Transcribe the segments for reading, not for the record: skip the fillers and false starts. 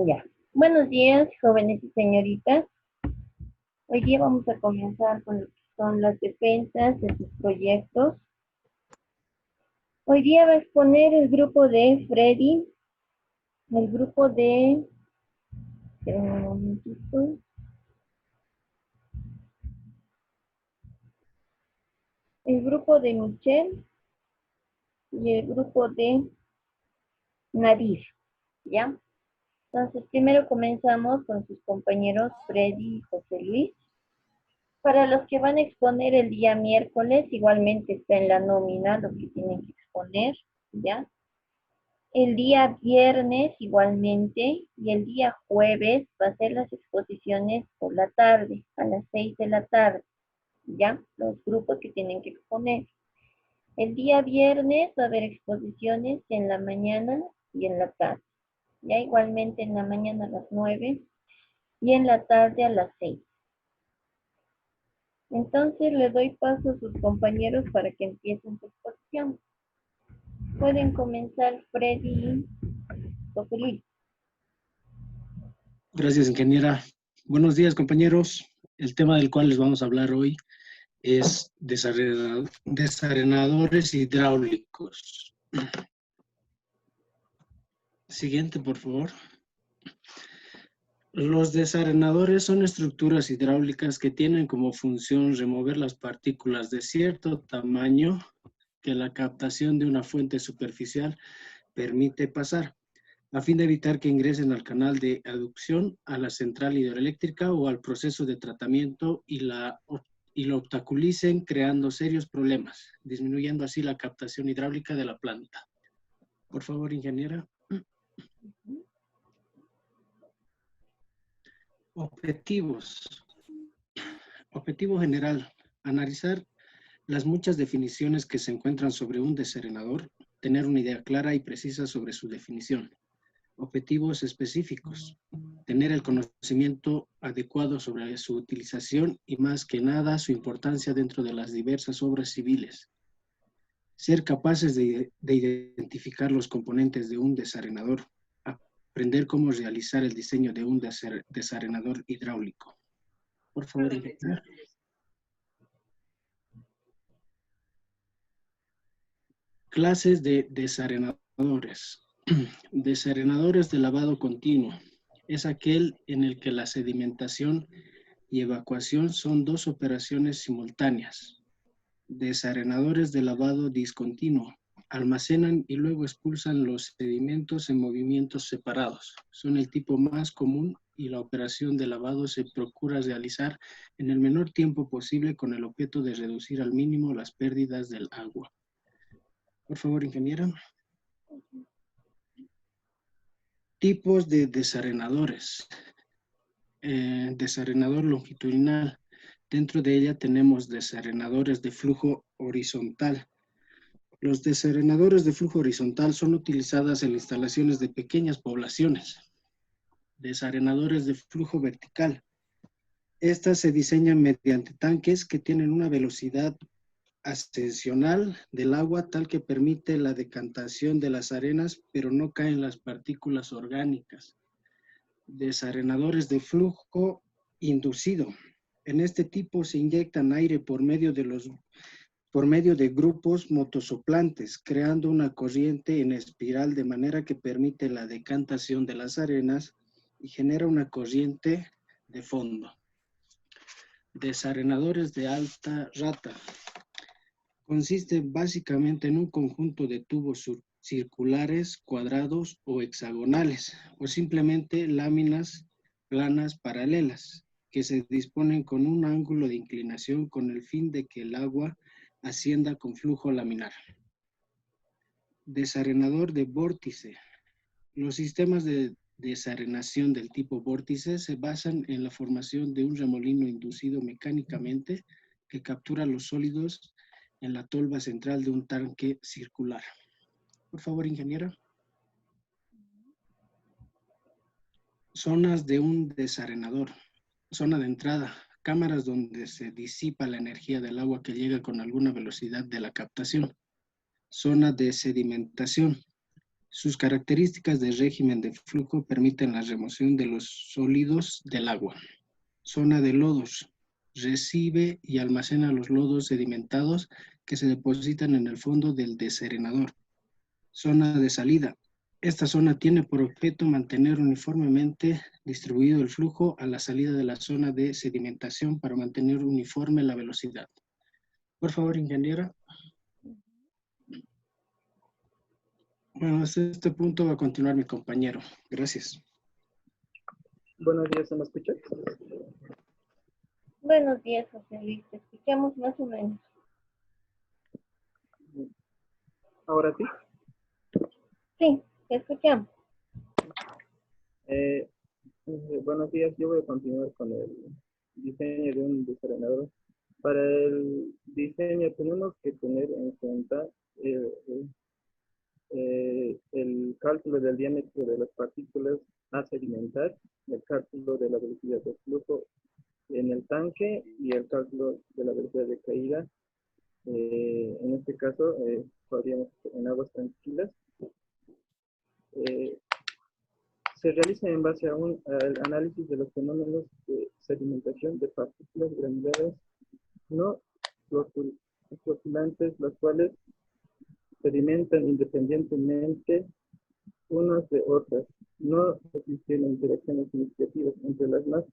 Ya. Buenos días, jóvenes y señoritas. Hoy día vamos a comenzar con lo que son las defensas de sus proyectos. Hoy día va a exponer el grupo de Freddy, el grupo de... esperen un momentito. El grupo de Michelle y el grupo de Nadir, ¿ya? Entonces, primero comenzamos con sus compañeros Freddy y José Luis. Para los que van a exponer el día miércoles, igualmente está en la nómina lo que tienen que exponer, ¿ya? El día viernes igualmente y el día jueves va a ser las exposiciones por la tarde, a las 6 de la tarde, ¿ya? Los grupos que tienen que exponer. El día viernes va a haber exposiciones en la mañana y en la tarde, ya igualmente en la mañana a las 9 y en la tarde a las 6. Entonces le doy paso a sus compañeros para que empiecen su exposición. Pueden comenzar Freddy y José Luis. Gracias, ingeniera. Buenos días, compañeros. El tema del cual les vamos a hablar hoy es desarenadores hidráulicos. Siguiente, por favor. Los desarenadores son estructuras hidráulicas que tienen como función remover las partículas de cierto tamaño que la captación de una fuente superficial permite pasar, a fin de evitar que ingresen al canal de aducción, a la central hidroeléctrica o al proceso de tratamiento y lo obstaculicen, creando serios problemas, disminuyendo así la captación hidráulica de la planta. Por favor, ingeniera. Objetivos. Objetivo general. Analizar las muchas definiciones que se encuentran sobre un desarenador, tener una idea clara y precisa sobre su definición. Objetivos específicos. Tener el conocimiento adecuado sobre su utilización y más que nada su importancia dentro de las diversas obras civiles. Ser capaces de identificar los componentes de un desarenador. Aprender cómo realizar el diseño de un desarenador hidráulico. Por favor, ingeniero. Clases de desarenadores. Desarenadores de lavado continuo. Es aquel en el que la sedimentación y evacuación son dos operaciones simultáneas. Desarenadores de lavado discontinuo. Almacenan y luego expulsan los sedimentos en movimientos separados. Son el tipo más común y la operación de lavado se procura realizar en el menor tiempo posible con el objeto de reducir al mínimo las pérdidas del agua. Por favor, ingeniera. Tipos de desarenadores. Desarenador longitudinal. Dentro de ella tenemos desarenadores de flujo horizontal. Los desarenadores de flujo horizontal son utilizadas en instalaciones de pequeñas poblaciones. Desarenadores de flujo vertical. Estas se diseñan mediante tanques que tienen una velocidad ascensional del agua tal que permite la decantación de las arenas, pero no caen las partículas orgánicas. Desarenadores de flujo inducido. En este tipo se inyectan aire por medio de grupos motosoplantes, creando una corriente en espiral de manera que permite la decantación de las arenas y genera una corriente de fondo. Desarenadores de alta rata. Consiste básicamente en un conjunto de tubos circulares, cuadrados o hexagonales, o simplemente láminas planas paralelas, que se disponen con un ángulo de inclinación con el fin de que el agua ascienda con flujo laminar. Desarenador de vórtice. Los sistemas de desarenación del tipo vórtice se basan en la formación de un remolino inducido mecánicamente que captura los sólidos en la tolva central de un tanque circular. Por favor, ingeniera. Zonas de un desarenador. Zona de entrada. Cámaras donde se disipa la energía del agua que llega con alguna velocidad de la captación. Zona de sedimentación. Sus características de régimen de flujo permiten la remoción de los sólidos del agua. Zona de lodos. Recibe y almacena los lodos sedimentados que se depositan en el fondo del desarenador. Zona de salida. Esta zona tiene por objeto mantener uniformemente distribuido el flujo a la salida de la zona de sedimentación para mantener uniforme la velocidad. Por favor, ingeniera. Bueno, hasta este punto va a continuar mi compañero. Gracias. Buenos días, ¿se me escucha? Buenos días, José Luis. Te escuchamos más o menos. ¿Ahora sí? Sí, te escuchamos. Buenos días, yo voy a continuar con el diseño de un desarenador. Para el diseño tenemos que tener en cuenta el cálculo del diámetro de las partículas a sedimentar, el cálculo de la velocidad de flujo en el tanque y el cálculo de la velocidad de caída. En este caso, podríamos en aguas tranquilas. Se realiza en base al análisis de los fenómenos de sedimentación de partículas granulares no flotantes, las cuales sedimentan independientemente unas de otras. No existen interacciones significativas entre las más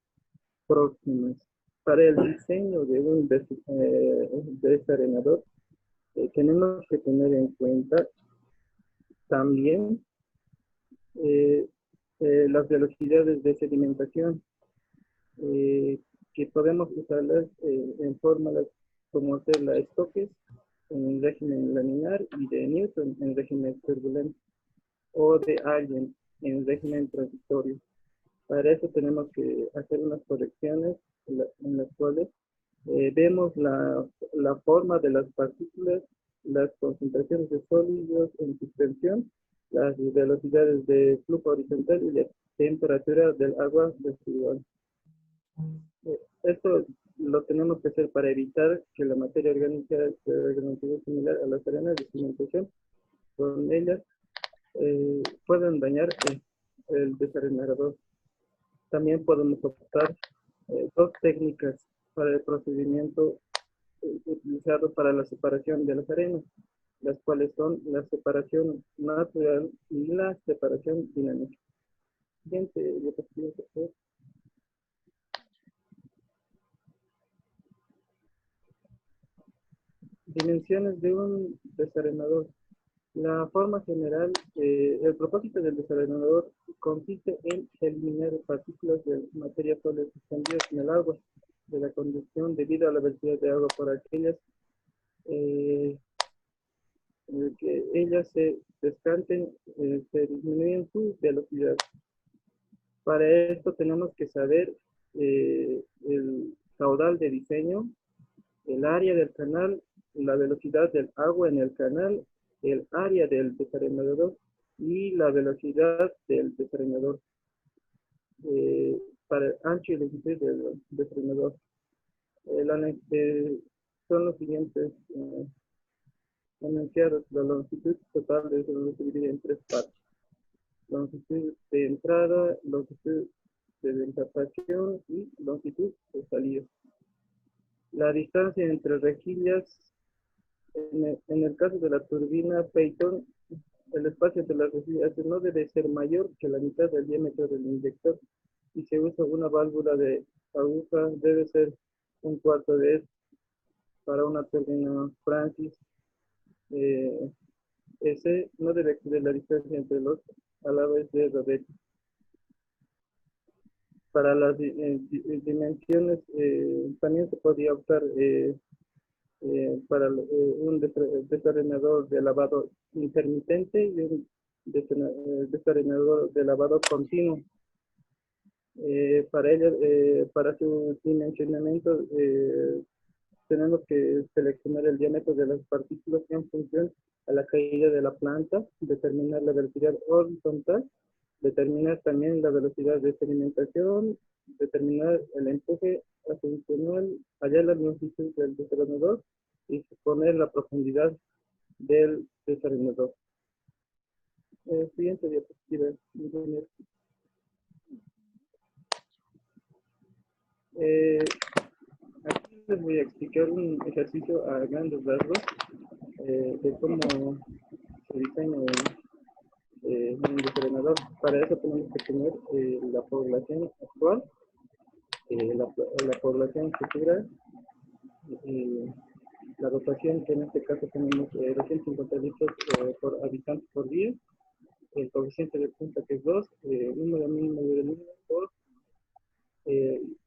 próximas. Para el diseño de un desarenador, tenemos que tener en cuenta también las velocidades de sedimentación, que podemos usarlas en fórmulas como hacer la Stokes en régimen laminar y de Newton en régimen turbulento, o de Allen en régimen transitorio. Para eso tenemos que hacer unas correcciones en las cuales vemos la forma de las partículas, las concentraciones de sólidos en suspensión, las velocidades de flujo horizontal y la temperatura del agua residual. Esto lo tenemos que hacer para evitar que la materia orgánica se organice similar a las arenas de cimentación. Con ellas pueden dañar el desarenador. También podemos optar dos técnicas para el procedimiento utilizado para la separación de las arenas, las cuales son la separación natural y la separación dinámica. Siguiente diapositiva, por favor. Dimensiones de un desarenador. La forma general, el propósito del desarenador consiste en eliminar partículas de materia sólida suspendidas en el agua de la conducción debido a la velocidad de agua por aquellas que ellas se descanten, se disminuyen su velocidad. Para esto tenemos que saber el caudal de diseño, el área del canal, la velocidad del agua en el canal, el área del desarenador y la velocidad del desarenador para el ancho y longitud del desarenador. Son los siguientes enunciados. La longitud total de eso se divide en tres partes: longitud de entrada, longitud de dilatación y longitud de salida. La distancia entre rejillas, en el caso de la turbina Peyton, el espacio entre las rejillas no debe ser mayor que la mitad del diámetro del inyector. Si se usa una válvula de aguja, debe ser un cuarto de esto. Para una turbina Francis, ese no debe exceder la distancia entre los alaves de Robetti. Para las dimensiones también se podría optar para un desarenador de lavado intermitente y un desarenador de lavado continuo. Para su dimensionamiento tenemos que seleccionar el diámetro de las partículas en función a la caída de la planta, determinar la velocidad horizontal, determinar también la velocidad de sedimentación, determinar el empuje ascensional, hallar la longitud del desarenador y poner la profundidad del desarenador. Siguiente diapositiva. Aquí les voy a explicar un ejercicio a grandes rasgos de cómo se diseña un desarenador. Para eso tenemos que tener la población actual, la población futura, la dotación, que en este caso tenemos 250 litros por habitante por día, el coeficiente de punta que es 2, número mínimo de número 2,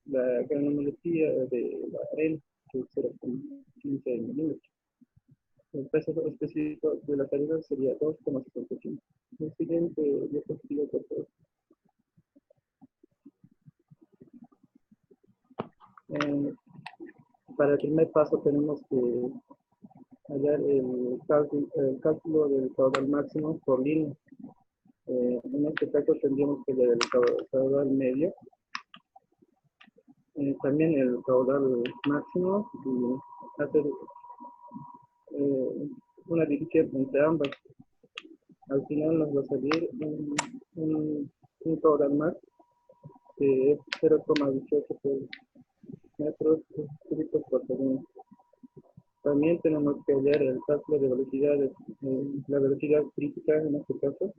la granulometría de la arena, que es 0,15 milímetros. El peso específico de la salida sería 2,75. El siguiente diapositiva, por favor. Para el primer paso tenemos que hallar el cálculo del caudal máximo por línea. En este caso tendríamos que hallar el caudal medio, también el caudal máximo y hacer una división entre ambas. Al final nos va a salir un caudal más que es 0,18 metros cúbicos por segundo. También tenemos que hallar el cálculo de velocidades, la velocidad crítica en este caso,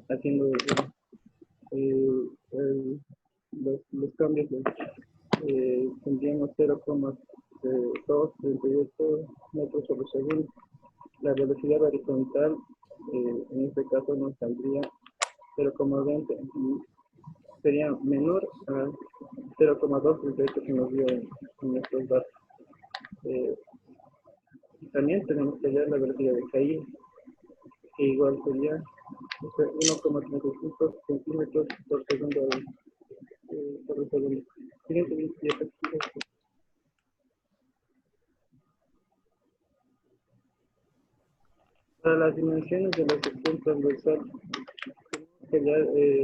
haciendo los cambios, tendríamos 0,238 metros sobre segundo. La velocidad horizontal, en este caso nos saldría 0,20 y sería menor a 0,238 que nos dio en estos datos. También tenemos que hallar la velocidad de caída, que igual sería 1,35 centímetros por segundo. Siguiente diapositiva. Para las dimensiones de la sección transversal, tenemos que hallar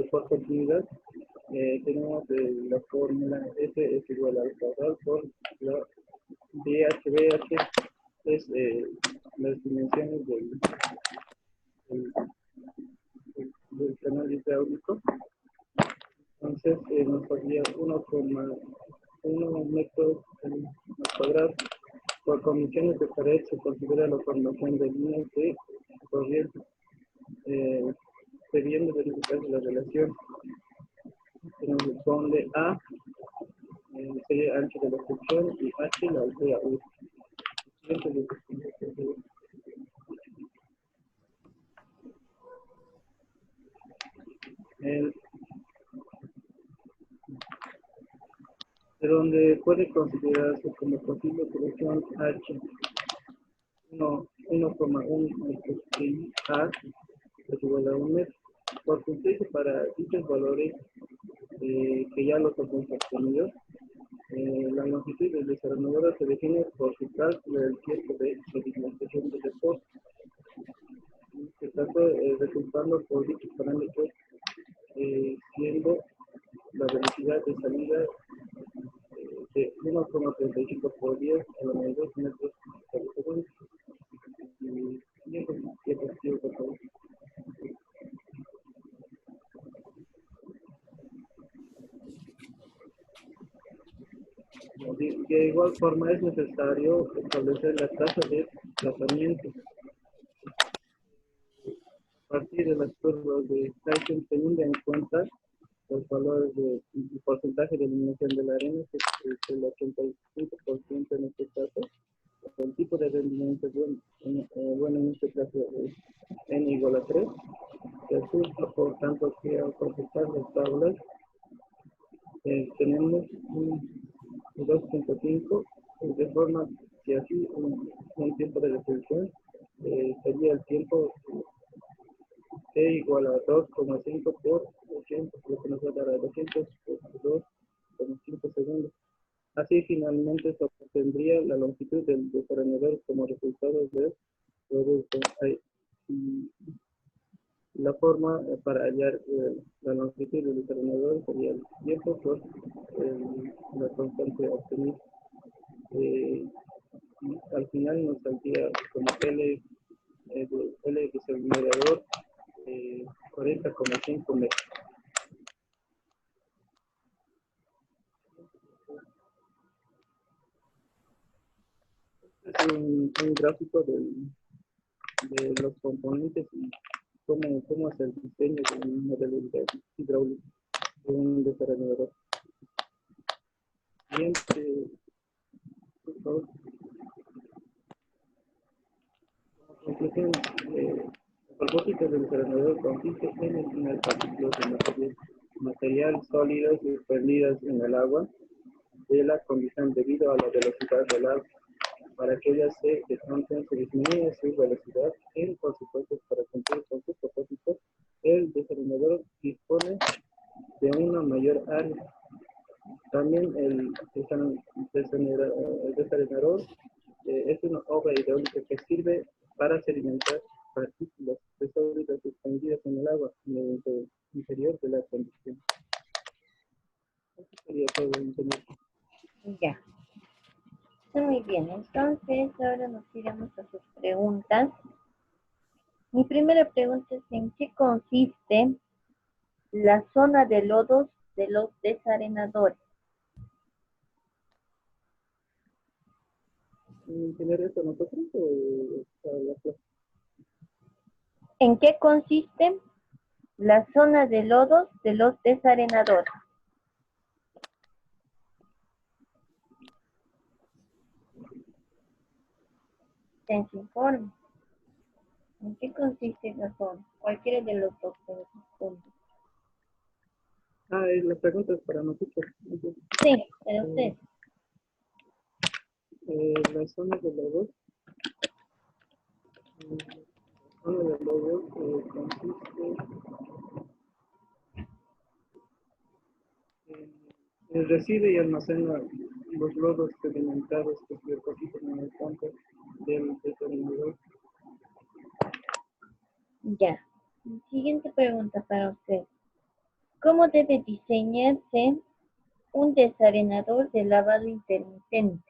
por continuidad. Tenemos la fórmula S es igual al caudal por la DHBH, es las dimensiones del canal hidráulico. Entonces nos daría 1,1 metros cuadrados. Por condiciones de pared se considera la formación de líneas de corriente. Debiendo verificar la relación. Tenemos donde A sería ancho de la sección y H la altura U. De donde puede considerarse como posible solución H 1,1 metros y A es igual a 1 metro. Por cumplirse para dichos valores que ya los hemos obtenido, la longitud del desarenador se define por su cálculo del tiempo de sedimentación del depósito. En este caso, resultando por dichos parámetros, siendo la velocidad de salida de 1,35 por 10 a la menos 2 metros por segundo. Por favor. De igual forma es necesario establecer la tasa de desplazamiento. A partir de las curvas de Tyson teniendo en cuenta los valores del porcentaje de eliminación de la arena, que es el 85% en este caso, el tipo de rendimiento bueno en este caso es n igual a 3, hacia el sur, por tanto que al completar las tablas tenemos un 2.5, de forma que así un tiempo de resolución sería el tiempo t igual a 2,5 por 200, lo que nos va a dar a 202,5 segundos. Así finalmente se obtendría la longitud del desarrollador como resultado del producto. La forma para hallar la longitud del desarrollador sería el tiempo por la constante obtenida. Al final nos saldría como L desarrollador 40,5 metros. Es un gráfico de los componentes y cómo es el diseño de un modelo hidráulico de un desarrollador. Siguiente, por favor. Conclusión, el propósito del desarrollador consiste en eliminar partículas de material sólidos suspendidas en el agua de la condición debido a la velocidad del agua. Para que ellas se desmonten, se disminuye su velocidad. En consecuencia, para cumplir con su propósito, el desarrollador dispone de una mayor área. También el desarrollador es una obra hidráulica que sirve para sedimentar partículas de sólidos suspendidas en el agua en el interior de la conducción. Eso sería todo, ingeniero. Ya. Muy bien, entonces ahora nos iremos a sus preguntas. Mi primera pregunta es: ¿en qué consiste la zona de lodos de los desarenadores? ¿Ingeniero, eso nosotros o para la clase? ¿En qué consiste la zona de lodos de los desarenadores? En su informe. ¿En qué consiste esa zona? Cualquiera de los dos puntos. La pregunta es para nosotros. Sí, para usted. La zona de lodos. La zona de lodos consiste recibe y almacena los lodos sedimentados que se depositan en el campo del desarrollador. Ya. Siguiente pregunta para usted. ¿Cómo debe diseñarse un desarenador de lavado intermitente?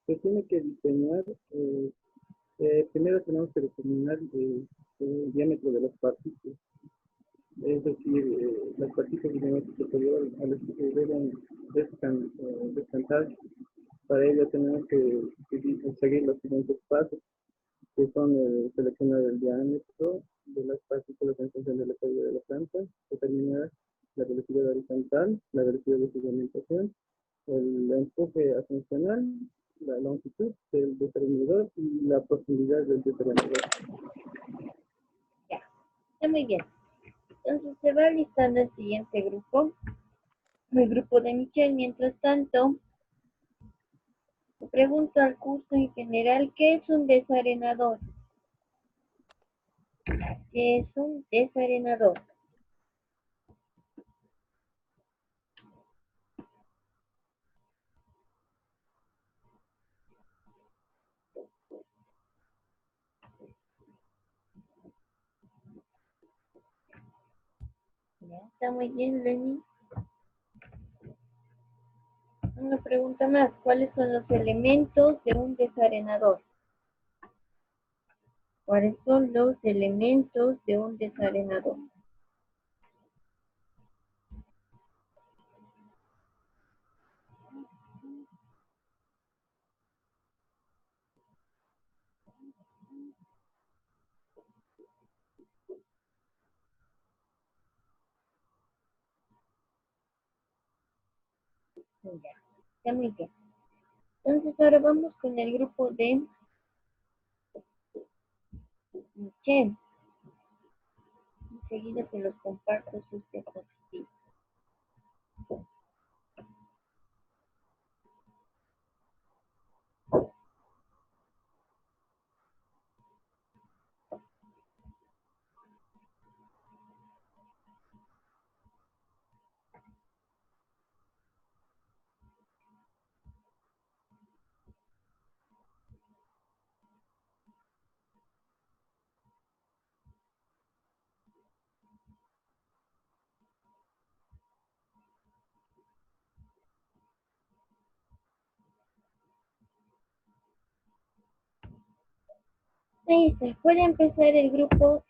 Se tiene que diseñar, primero tenemos que determinar el diámetro de las partículas. Es decir, las partículas de diámetro superior a las que deben descansar. Para ello tenemos que seguir los siguientes pasos, que son seleccionar el diámetro de las partículas en función de la caída de la planta, determinar la velocidad horizontal, la velocidad de sedimentación, el empuje ascensional, la longitud del desarrollador y la profundidad del desarrollador. Ya, está muy bien. Entonces se va listando el siguiente grupo, el grupo de Michelle. Mientras tanto, le pregunto al curso en general: ¿qué es un desarenador? ¿Qué es un desarenador? Ya, está muy bien, Lenny. Una pregunta más: ¿cuáles son los elementos de un desarenador? ¿Cuáles son los elementos de un desarenador? Ya, está muy bien. Entonces ahora vamos con el grupo de Michelle. Enseguida te los comparto sus diapositivas. Ahí está. Puede empezar el grupo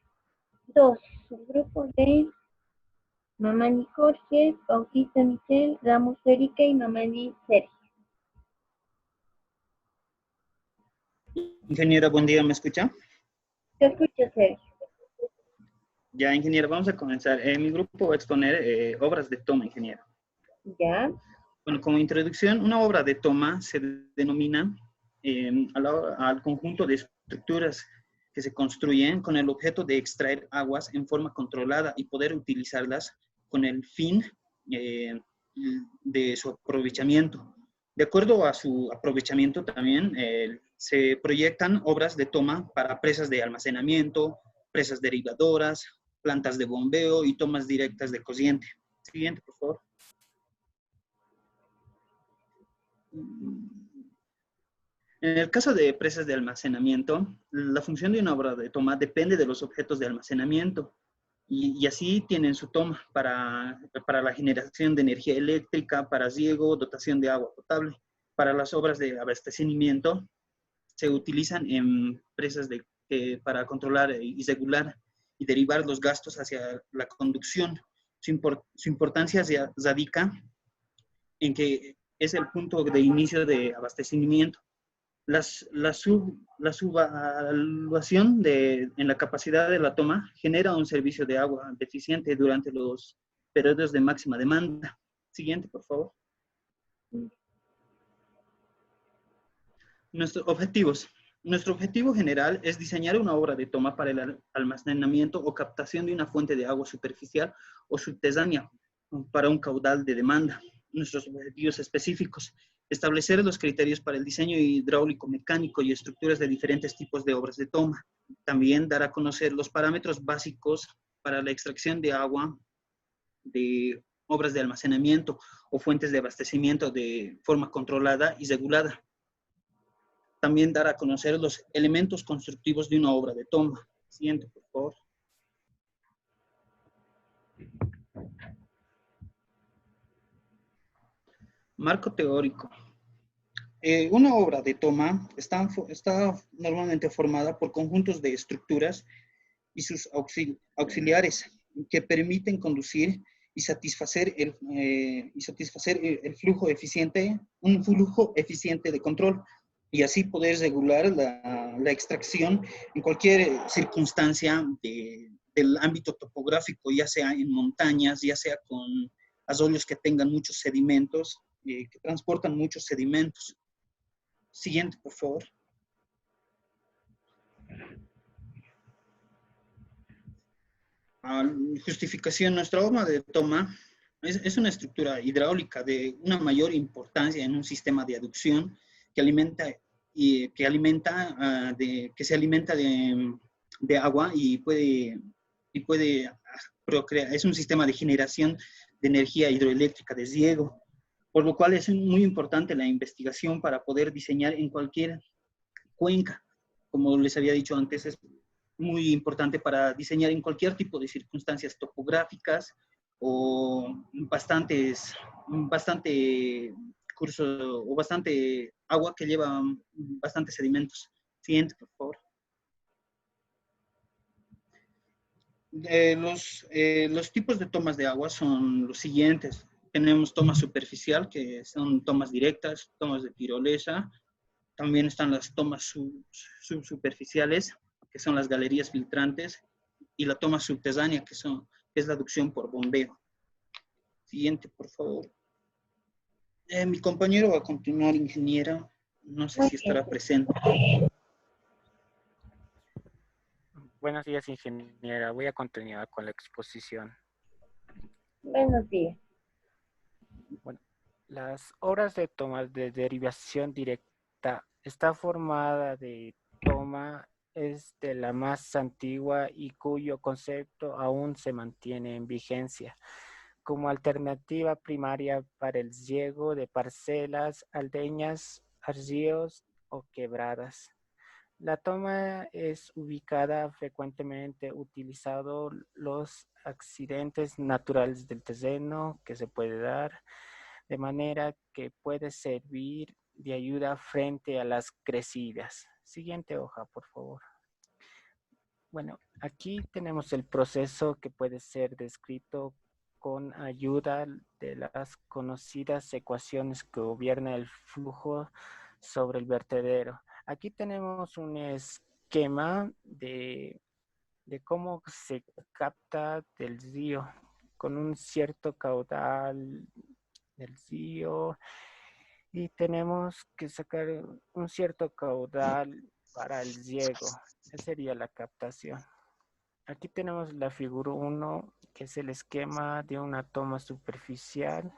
2. El grupo de Mamani Jorge, Bautista Michelle, Ramos Erika y Mamani Sergio. Ingeniera, buen día, ¿me escucha? Te escucho, Sergio. Ya, ingeniera, vamos a comenzar. Mi grupo va a exponer obras de toma, ingeniera. Ya. Bueno, como introducción, una obra de toma se denomina al conjunto de estructuras que se construyen con el objeto de extraer aguas en forma controlada y poder utilizarlas con el fin de su aprovechamiento. De acuerdo a su aprovechamiento también se proyectan obras de toma para presas de almacenamiento, presas derivadoras, plantas de bombeo y tomas directas de corriente. Siguiente, por favor. En el caso de presas de almacenamiento, la función de una obra de toma depende de los objetos de almacenamiento y así tienen su toma para la generación de energía eléctrica, para riego, dotación de agua potable. Para las obras de abastecimiento se utilizan en presas para controlar y regular y derivar los gastos hacia la conducción. Su importancia radica en que es el punto de inicio de abastecimiento. La subvaluación en la capacidad de la toma genera un servicio de agua deficiente durante los periodos de máxima demanda. Siguiente, por favor. Nuestros objetivos. Nuestro objetivo general es diseñar una obra de toma para el almacenamiento o captación de una fuente de agua superficial o subterránea para un caudal de demanda. Nuestros objetivos específicos. Establecer los criterios para el diseño hidráulico, mecánico y estructuras de diferentes tipos de obras de toma. También dar a conocer los parámetros básicos para la extracción de agua de obras de almacenamiento o fuentes de abastecimiento de forma controlada y regulada. También dar a conocer los elementos constructivos de una obra de toma. Siguiente, por favor. Marco teórico. Una obra de toma está normalmente formada por conjuntos de estructuras y sus auxiliares que permiten conducir y satisfacer el flujo eficiente, un flujo eficiente de control, y así poder regular la extracción en cualquier circunstancia del ámbito topográfico, ya sea en montañas, ya sea con arroyos que tengan muchos sedimentos, que transportan muchos sedimentos. Siguiente, por favor. Justificación. Nuestra obra de toma es una estructura hidráulica de una mayor importancia en un sistema de aducción que se alimenta de agua y puede procrear. Es un sistema de generación de energía hidroeléctrica de riego, por lo cual es muy importante la investigación para poder diseñar en cualquier cuenca. Como les había dicho antes, es muy importante para diseñar en cualquier tipo de circunstancias topográficas o bastante agua que lleva bastantes sedimentos. Siguiente, por favor. Los tipos de tomas de agua son los siguientes. Tenemos toma superficial, que son tomas directas, tomas de tirolesa. También están las tomas subsuperficiales, que son las galerías filtrantes, y la toma subterránea, que es la aducción por bombeo. Siguiente, por favor. Mi compañero va a continuar, ingeniera. No sé si estará presente. Buenos días, ingeniera. Voy a continuar con la exposición. Buenos días. Bueno, las obras de toma de derivación directa está formada de toma, es de la más antigua y cuyo concepto aún se mantiene en vigencia como alternativa primaria para el riego de parcelas, aldeñas, arríos o quebradas. La toma es ubicada frecuentemente utilizando los accidentes naturales del terreno que se puede dar, de manera que puede servir de ayuda frente a las crecidas. Siguiente hoja, por favor. Bueno, aquí tenemos el proceso que puede ser descrito con ayuda de las conocidas ecuaciones que gobiernan el flujo sobre el vertedero. Aquí tenemos un esquema de cómo se capta del río con un cierto caudal del río y tenemos que sacar un cierto caudal para el riego. Esa sería la captación. Aquí tenemos la figura 1, que es el esquema de una toma superficial.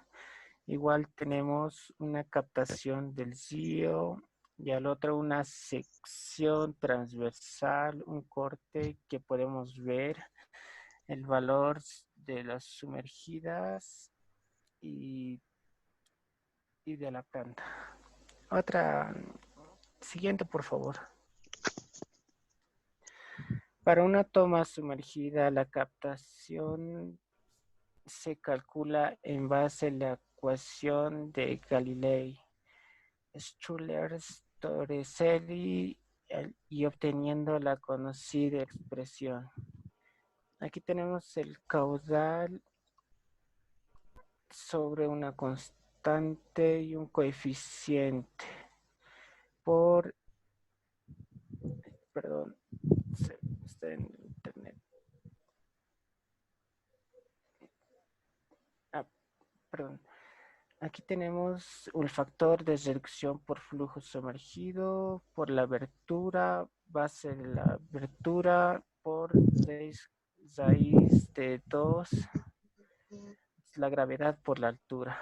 Igual tenemos una captación del río y al otro una sección transversal, un corte que podemos ver el valor de las sumergidas y de la planta. Otra, siguiente por favor. Para una toma sumergida, la captación se calcula en base a la ecuación de Galilei, Schuler, Torricelli y obteniendo la conocida expresión. Aquí tenemos el caudal sobre una constante y un coeficiente por, perdón, está en internet. Perdón. Aquí tenemos el factor de reducción por flujo sumergido, por la abertura, base de la abertura, por raíz de 2, la gravedad por la altura.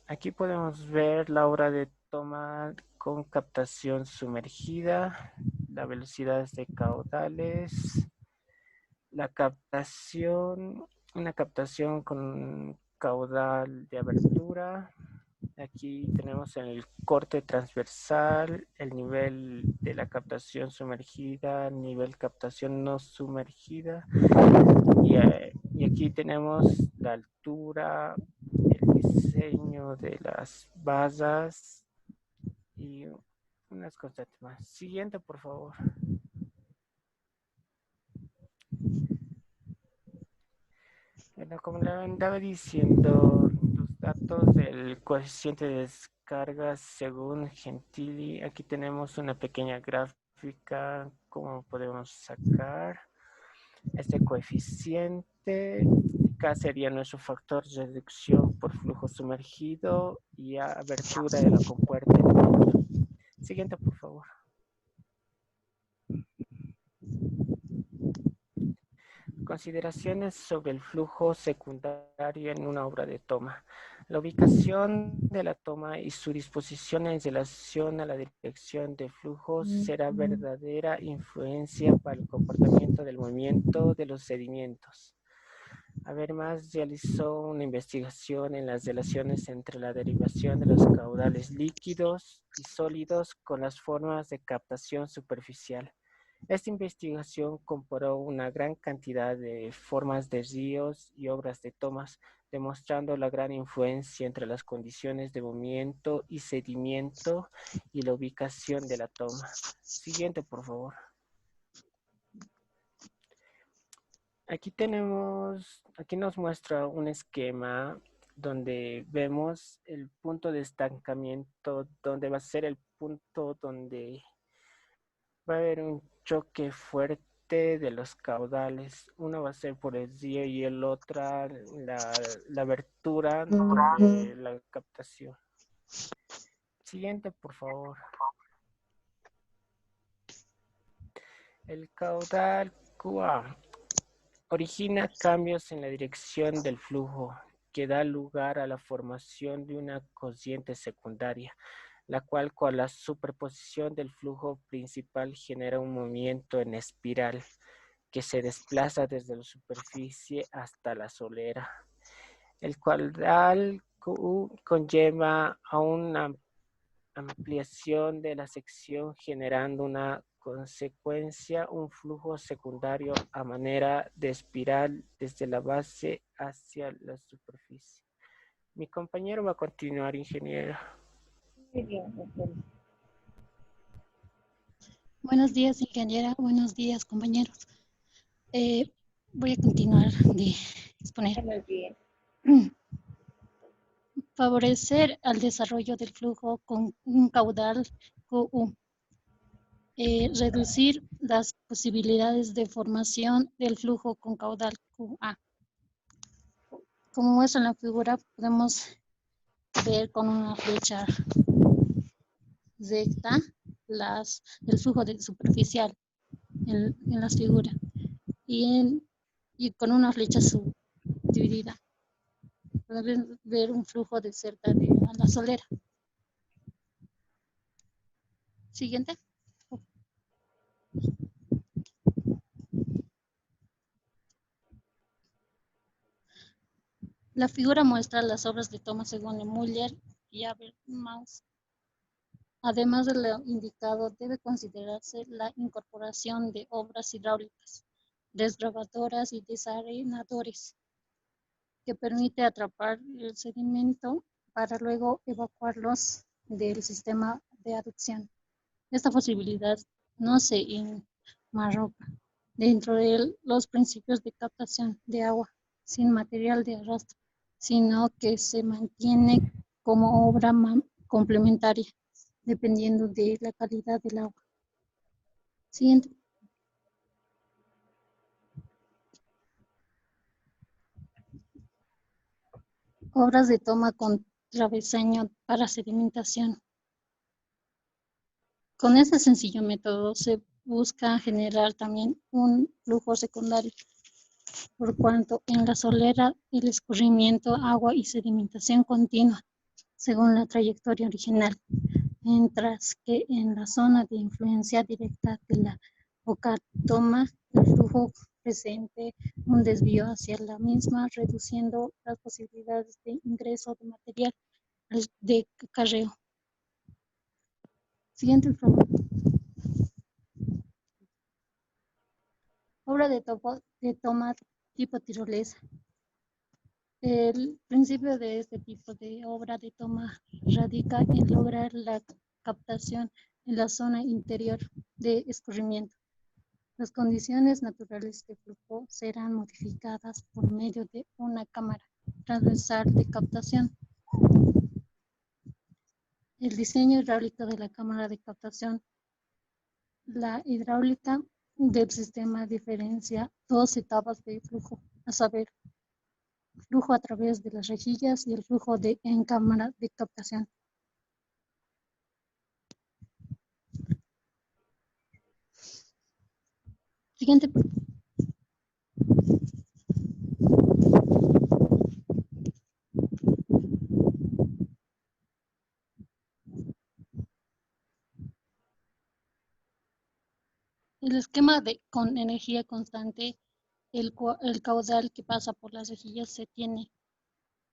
Aquí podemos ver la hora de toma con captación sumergida, la velocidad de caudales, la captación, una captación con caudal de abertura. Aquí tenemos en el corte transversal el nivel de la captación sumergida, nivel captación no sumergida. Y aquí tenemos la altura, el diseño de las basas y unas cosas más. Siguiente, por favor. Bueno, como le andaba diciendo, los datos del coeficiente de descarga según Gentili, aquí tenemos una pequeña gráfica, cómo podemos sacar este coeficiente. Acá sería nuestro factor de reducción por flujo sumergido y abertura de la compuerta. Siguiente, por favor. Consideraciones sobre el flujo secundario en una obra de toma. La ubicación de la toma y su disposición en relación a la dirección de flujo será verdadera influencia para el comportamiento del movimiento de los sedimentos. Además, realizó una investigación en las relaciones entre la derivación de los caudales líquidos y sólidos con las formas de captación superficial. Esta investigación comparó una gran cantidad de formas de ríos y obras de tomas, demostrando la gran influencia entre las condiciones de movimiento y sedimento y la ubicación de la toma. Siguiente, por favor. Aquí nos muestra un esquema donde vemos el punto de estancamiento, donde va a ser el punto donde va a haber un choque fuerte de los caudales. Uno va a ser por el río y el otro la abertura de la captación. Siguiente, por favor. El caudal QA origina cambios en la dirección del flujo que da lugar a la formación de una corriente secundaria, la cual con la superposición del flujo principal genera un movimiento en espiral que se desplaza desde la superficie hasta la solera. El caudal Q conlleva a una ampliación de la sección generando una consecuencia, un flujo secundario a manera de espiral desde la base hacia la superficie. Mi compañero va a continuar, ingeniero. Muy bien, doctor. Buenos días, ingeniera. Buenos días, compañeros. Voy a continuar de exponer. Muy bien. Favorecer al desarrollo del flujo con un caudal QU. Reducir las posibilidades de formación del flujo con caudal QA. Como muestra en la figura, podemos ver con una flecha recta el flujo superficial en las figuras y con una flecha subdividida. Pueden ver un flujo de cerca de la solera. Siguiente. La figura muestra las obras de toma según Müller y Habermas. Además de lo indicado, debe considerarse la incorporación de obras hidráulicas, desgravadoras y desarenadores, que permite atrapar el sedimento para luego evacuarlos del sistema de aducción. Esta posibilidad no se enmarca dentro de los principios de captación de agua sin material de arrastre, sino que se mantiene como obra complementaria, dependiendo de la calidad del agua. Siguiente. Obras de toma con travesaño para sedimentación. Con este sencillo método se busca generar también un flujo secundario, por cuanto en la solera el escurrimiento, agua y sedimentación continua, según la trayectoria original, mientras que en la zona de influencia directa de la boca toma el flujo presente un desvío hacia la misma, reduciendo las posibilidades de ingreso de material de acarreo. Siguiente, por favor. Obra de toma tipo tirolesa. El principio de este tipo de obra de toma radica en lograr la captación en la zona interior de escurrimiento. Las condiciones naturales de flujo serán modificadas por medio de una cámara transversal de captación. El diseño hidráulico de la cámara de captación. La hidráulica del sistema diferencia dos etapas de flujo, a saber, flujo a través de las rejillas y el flujo en cámara de captación. Siguiente. El esquema con energía constante, el caudal que pasa por las rejillas se tiene.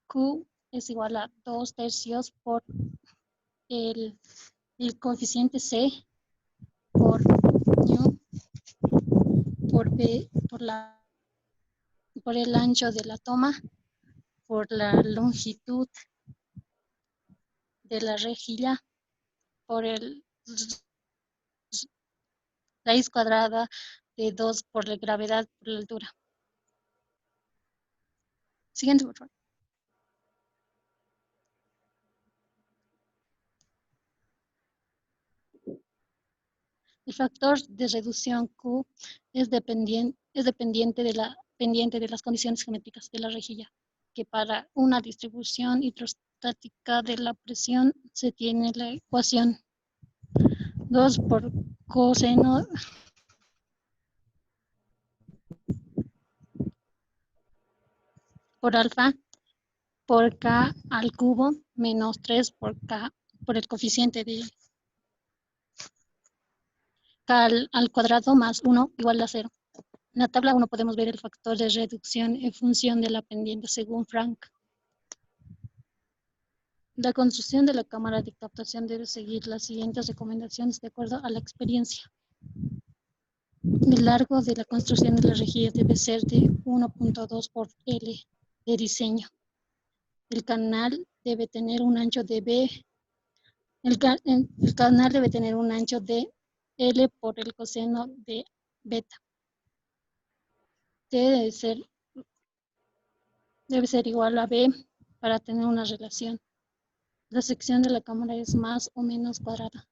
Q es igual a 2/3 por el coeficiente C por nu por B por el ancho de la toma, por la longitud de la rejilla, por el raíz cuadrada de 2 por la gravedad por la altura. Siguiente, por favor. El factor de reducción Q es dependiente de las condiciones geométricas de la rejilla, que para una distribución hidrostática de la presión se tiene la ecuación 2 por coseno por alfa por k al cubo menos 3 por k por el coeficiente de k al cuadrado más 1 igual a 0. En la tabla 1 podemos ver el factor de reducción en función de la pendiente según Frank. La construcción de la cámara de captación debe seguir las siguientes recomendaciones de acuerdo a la experiencia. El largo de la construcción de la rejilla debe ser de 1.2 por L de diseño. El canal debe tener un ancho de B. El canal debe tener un ancho de L por el coseno de beta. Debe ser igual a B para tener una relación. La sección de la cámara es más o menos cuadrada.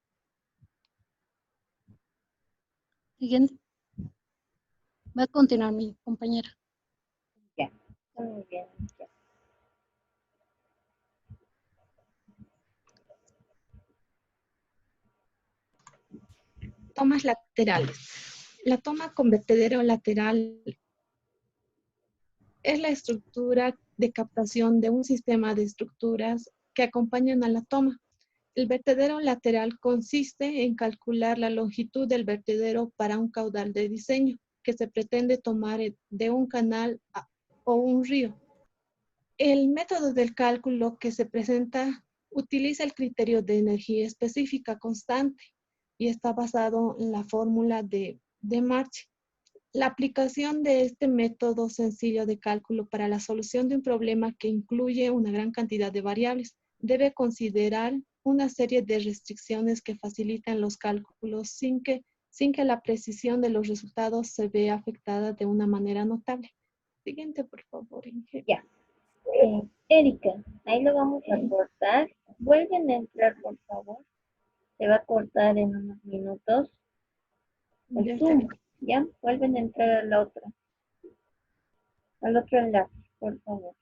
Siguiente. Va a continuar mi compañera. Ya, muy bien. Ya. Tomas laterales. La toma con vertedero lateral es la estructura de captación de un sistema de estructuras que acompañan a la toma. El vertedero lateral consiste en calcular la longitud del vertedero para un caudal de diseño que se pretende tomar de un canal o un río. El método del cálculo que se presenta utiliza el criterio de energía específica constante y está basado en la fórmula de March. La aplicación de este método sencillo de cálculo para la solución de un problema que incluye una gran cantidad de variables debe considerar una serie de restricciones que facilitan los cálculos sin que la precisión de los resultados se vea afectada de una manera notable. Siguiente, por favor, Inge. Ya. Erika, ahí lo vamos a cortar. Vuelven a entrar, por favor. Se va a cortar en unos minutos. El Zoom, ¿ya? Vuelven a entrar a la otra. Al otro enlace, por favor.